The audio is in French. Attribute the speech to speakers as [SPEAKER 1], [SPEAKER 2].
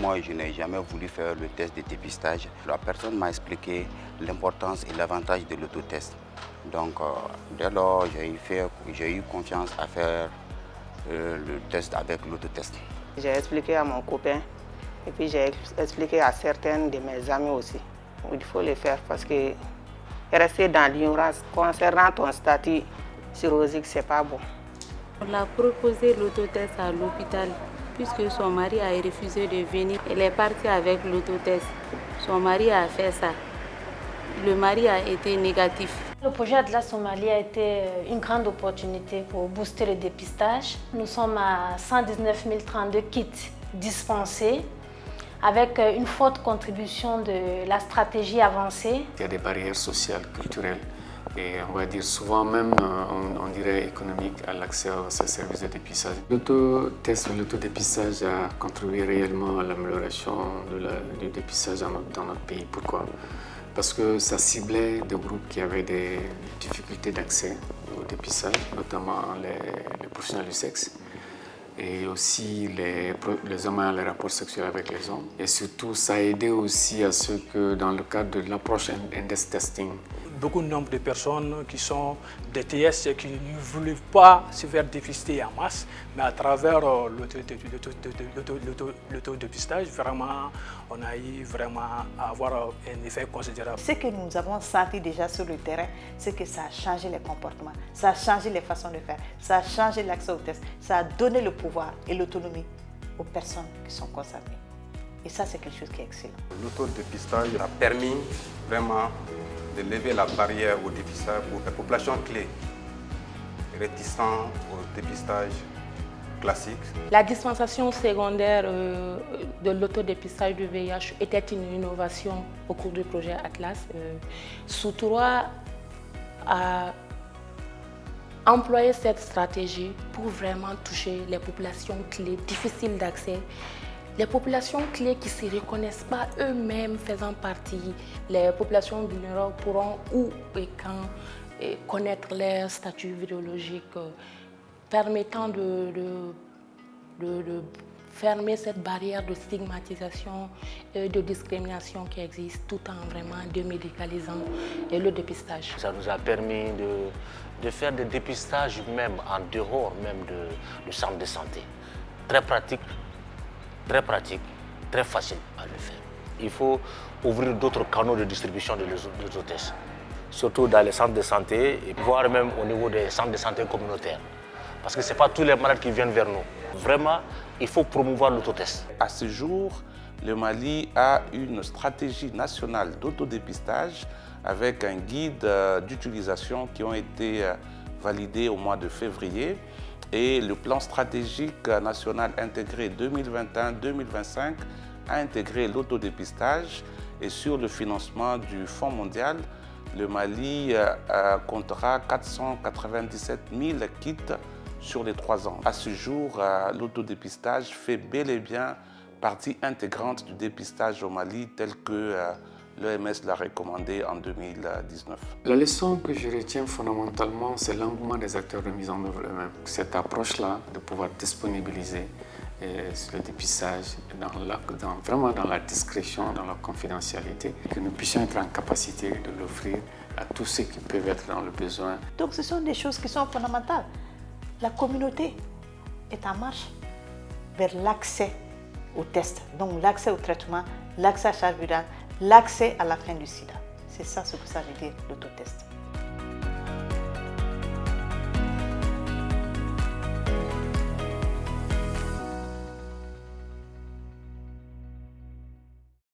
[SPEAKER 1] moi, je n'ai jamais voulu faire le test de dépistage. La personne m'a expliqué l'importance et l'avantage de l'autotest. Donc, dès lors, j'ai eu confiance à faire le test avec l'autotest.
[SPEAKER 2] J'ai expliqué à mon copain et puis j'ai expliqué à certains de mes amis aussi. Il faut le faire parce que rester dans l'ignorance concernant ton statut cirrhosique, c'est pas bon.
[SPEAKER 3] On a proposé l'autotest à l'hôpital puisque son mari a refusé de venir. Elle est partie avec l'autotest. Son mari a fait ça. Le mari a été négatif.
[SPEAKER 4] Le projet Atlas Somalie a été une grande opportunité pour booster le dépistage. Nous sommes à 119 032 kits dispensés avec une forte contribution de la stratégie avancée.
[SPEAKER 5] Il y a des barrières sociales, culturelles et on va dire souvent même, on dirait économiques à l'accès à ces services de dépistage. L'autotest, l'autodépistage a contribué réellement à l'amélioration du dépistage dans notre pays. Pourquoi ? Parce que ça ciblait des groupes qui avaient des difficultés d'accès au dépistage, notamment les professionnels du sexe et aussi les hommes ayant les rapports sexuels avec les hommes. Et surtout, ça a aidé aussi à ce que dans le cadre de l'approche index testing,
[SPEAKER 6] beaucoup de nombre de personnes qui sont DTS et qui ne voulaient pas se faire dépister en masse, mais à travers l'autodépistage, vraiment, on a eu vraiment à avoir un effet considérable.
[SPEAKER 7] Ce que nous avons senti déjà sur le terrain, c'est que ça a changé les comportements, ça a changé les façons de faire, ça a changé l'accès aux tests, ça a donné le pouvoir et l'autonomie aux personnes qui sont concernées. Et ça, c'est quelque chose qui est excellent.
[SPEAKER 8] L'autodépistage a permis vraiment de lever la barrière au dépistage pour les populations clés réticentes au dépistage classique.
[SPEAKER 3] La dispensation secondaire de l'autodépistage du VIH était une innovation au cours du projet Atlas. Soutoura a employé cette stratégie pour vraiment toucher les populations clés difficiles d'accès. Les populations clés qui ne se reconnaissent pas eux-mêmes faisant partie, les populations vulnérables pourront où et quand connaître leur statut virologique, permettant de fermer cette barrière de stigmatisation et de discrimination qui existe tout en vraiment démédicalisant le dépistage.
[SPEAKER 9] Ça nous a permis de faire des dépistages même en dehors même du centre de santé. Très pratique, très facile à le faire. Il faut ouvrir d'autres canaux de distribution de l'autotests, surtout dans les centres de santé et voire même au niveau des centres de santé communautaires. Parce que ce n'est pas tous les malades qui viennent vers nous. Vraiment, il faut promouvoir l'autotest.
[SPEAKER 10] À ce jour, le Mali a une stratégie nationale d'autodépistage avec un guide d'utilisation qui ont été validés au mois de février. Et le plan stratégique national intégré 2021-2025 a intégré l'autodépistage et sur le financement du Fonds mondial, le Mali comptera 497 000 kits sur les 3 ans. À ce jour, l'autodépistage fait bel et bien partie intégrante du dépistage au Mali tel que l'OMS l'a recommandé en 2019.
[SPEAKER 5] La leçon que je retiens fondamentalement, c'est l'engouement des acteurs de mise en œuvre eux-mêmes. Cette approche-là, de pouvoir disponibiliser le dépistage vraiment dans la discrétion, dans la confidentialité, que nous puissions être en capacité de l'offrir à tous ceux qui peuvent être dans le besoin.
[SPEAKER 7] Donc ce sont des choses qui sont fondamentales. La communauté est en marche vers l'accès aux tests, donc l'accès au traitement, l'accès à charge virale, l'accès à la fin du sida. C'est ça ce que ça veut dire l'autotest.